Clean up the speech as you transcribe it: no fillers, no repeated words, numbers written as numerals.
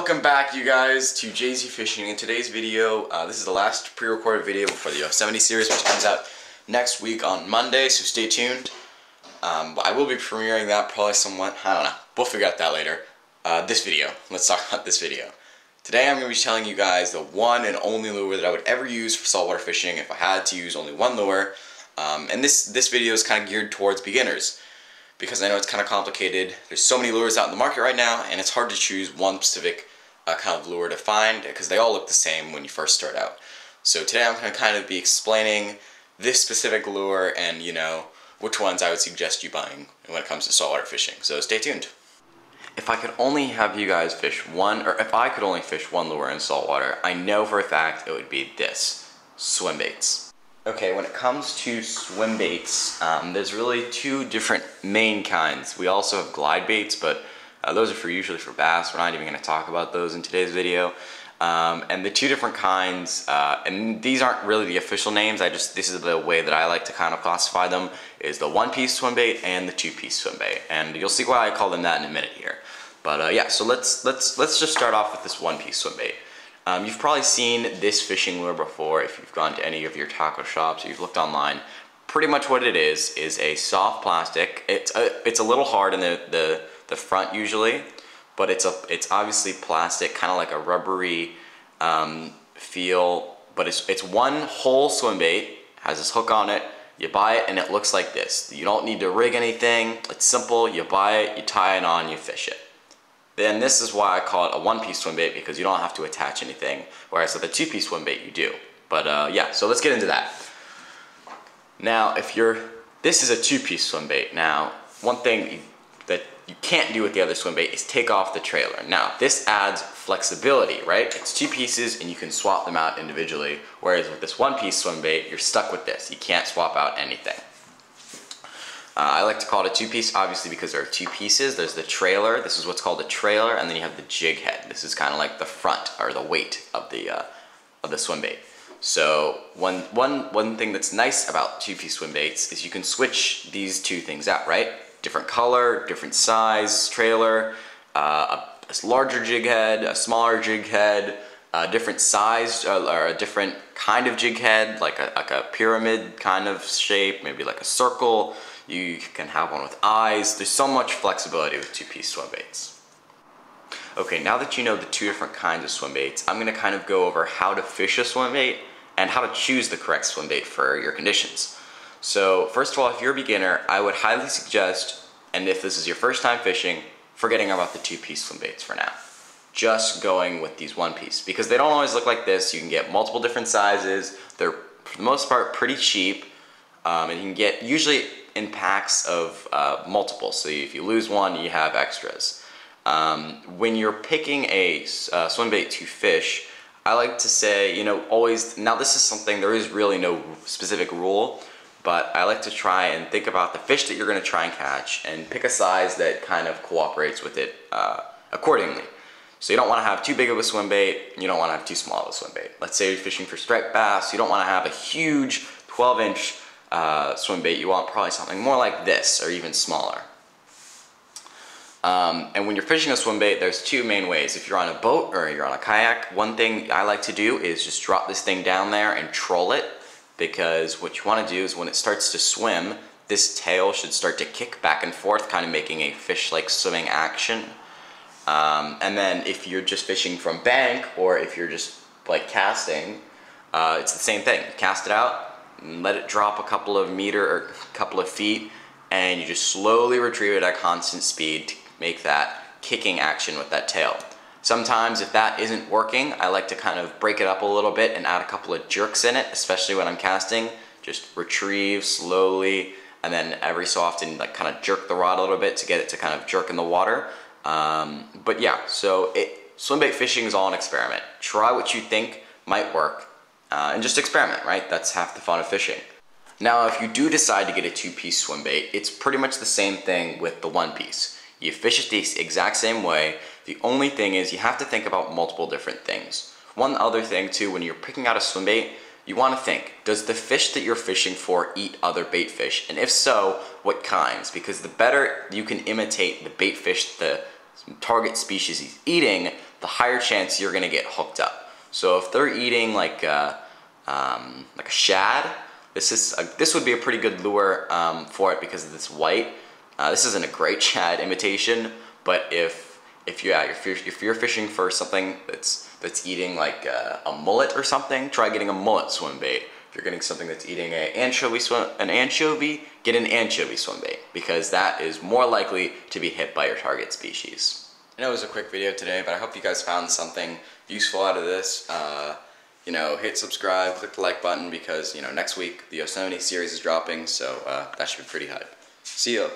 Welcome back, you guys, to JZFishing. In today's video, this is the last pre-recorded video for the Yosemite series, which comes out next week on Monday, so stay tuned. I will be premiering that probably somewhat, I don't know, we'll figure out that later. This video, let's talk about this video. Today I'm going to be telling you guys the one and only lure that I would ever use for saltwater fishing if I had to use only one lure. And this video is kind of geared towards beginners, because I know it's kind of complicated. There's so many lures out in the market right now, and it's hard to choose one specific kind of lure to find, because they all look the same when you first start out. So today I'm going to kind of be explaining this specific lure and, you know, which ones I would suggest you buying when it comes to saltwater fishing. So stay tuned. If I could only have you guys fish one, or if I could only fish one lure in saltwater, I know for a fact it would be this: swim baits. Okay, when it comes to swim baits, there's really two different main kinds. We also have glide baits, but those are usually for bass. We're not even going to talk about those in today's video. And the two different kinds, and these aren't really the official names, this is the way that I like to kind of classify them, is the one-piece swim bait and the two-piece swim bait. And you'll see why I call them that in a minute here. But yeah, so let's just start off with this one-piece swim bait. You've probably seen this fishing lure before if you've gone to any of your tackle shops or you've looked online. Pretty much what it is a soft plastic. It's a little hard in the front usually, but it's obviously plastic, kind of like a rubbery feel. But it's one whole swim bait, has this hook on it. You buy it and it looks like this. You don't need to rig anything. It's simple. You buy it, you tie it on, you fish it. Then this is why I call it a one-piece swim bait, because you don't have to attach anything, whereas with a two-piece swim bait you do. But yeah, so let's get into that. Now, this is a two-piece swim bait. Now, one thing that you can't do with the other swim bait is take off the trailer. Now, this adds flexibility, right? It's two pieces and you can swap them out individually, whereas with this one-piece swim bait, you're stuck with this. You can't swap out anything. I like to call it a two-piece, obviously, because there are two pieces. There's the trailer, this is what's called a trailer, and then you have the jig head. This is kind of like the front, or the weight of the swim bait. So one thing that's nice about two-piece swim baits is you can switch these two things out, right? Different color, different size trailer, a larger jig head, a smaller jig head, a different size or a different kind of jig head, like a pyramid kind of shape, maybe like a circle. You can have one with eyes. There's so much flexibility with two-piece swim baits. Okay, now that you know the two different kinds of swim baits, I'm going to kind of go over how to fish a swim bait and how to choose the correct swim bait for your conditions. So first of all, if you're a beginner, I would highly suggest, and if this is your first time fishing, forgetting about the two-piece swim baits for now. Just going with these one-piece, because they don't always look like this. You can get multiple different sizes. They're, for the most part, pretty cheap, and you can get usually in packs of multiple, so if you lose one, you have extras. When you're picking a swim bait to fish, I like to say, you know, always, now this is something, there is really no specific rule, but I like to try and think about the fish that you're going to try and catch and pick a size that kind of cooperates with it accordingly. So you don't want to have too big of a swim bait, you don't want to have too small of a swim bait. Let's say you're fishing for striped bass, you don't want to have a huge 12-inch swim bait. You want probably something more like this, or even smaller. And when you're fishing a swim bait, there's two main ways. If you're on a boat or you're on a kayak, one thing I like to do is just drop this thing down there and troll it, because what you want to do is when it starts to swim, this tail should start to kick back and forth, kind of making a fish-like swimming action. And then if you're just fishing from bank, or if you're just like casting, it's the same thing. Cast it out, let it drop a couple of meters or a couple of feet, and you just slowly retrieve it at constant speed to make that kicking action with that tail. Sometimes if that isn't working, I like to kind of break it up a little bit and add a couple of jerks in it, especially when I'm casting. Just retrieve slowly, and then every so often like kind of jerk the rod a little bit to get it to kind of jerk in the water. But yeah, so swim bait fishing is all an experiment. Try what you think might work. And just experiment, right? That's half the fun of fishing. Now, if you do decide to get a two-piece swim bait, it's pretty much the same thing with the one-piece. You fish it the exact same way. The only thing is you have to think about multiple different things. One other thing too, when you're picking out a swim bait, you want to think, does the fish that you're fishing for eat other bait fish? And if so, what kinds? Because the better you can imitate the bait fish the target species he's eating, the higher chance you're gonna get hooked up. So if they're eating like a shad, this would be a pretty good lure for it because it's white. This isn't a great shad imitation, but if you're fishing for something that's eating like a mullet or something, try getting a mullet swim bait. If you're getting something that's eating an anchovy, get an anchovy swim bait because that is more likely to be hit by your target species. I know it was a quick video today, but I hope you guys found something useful out of this. You know, hit subscribe, click the like button because, you know, next week the Yosemite series is dropping, so that should be pretty hype. See ya.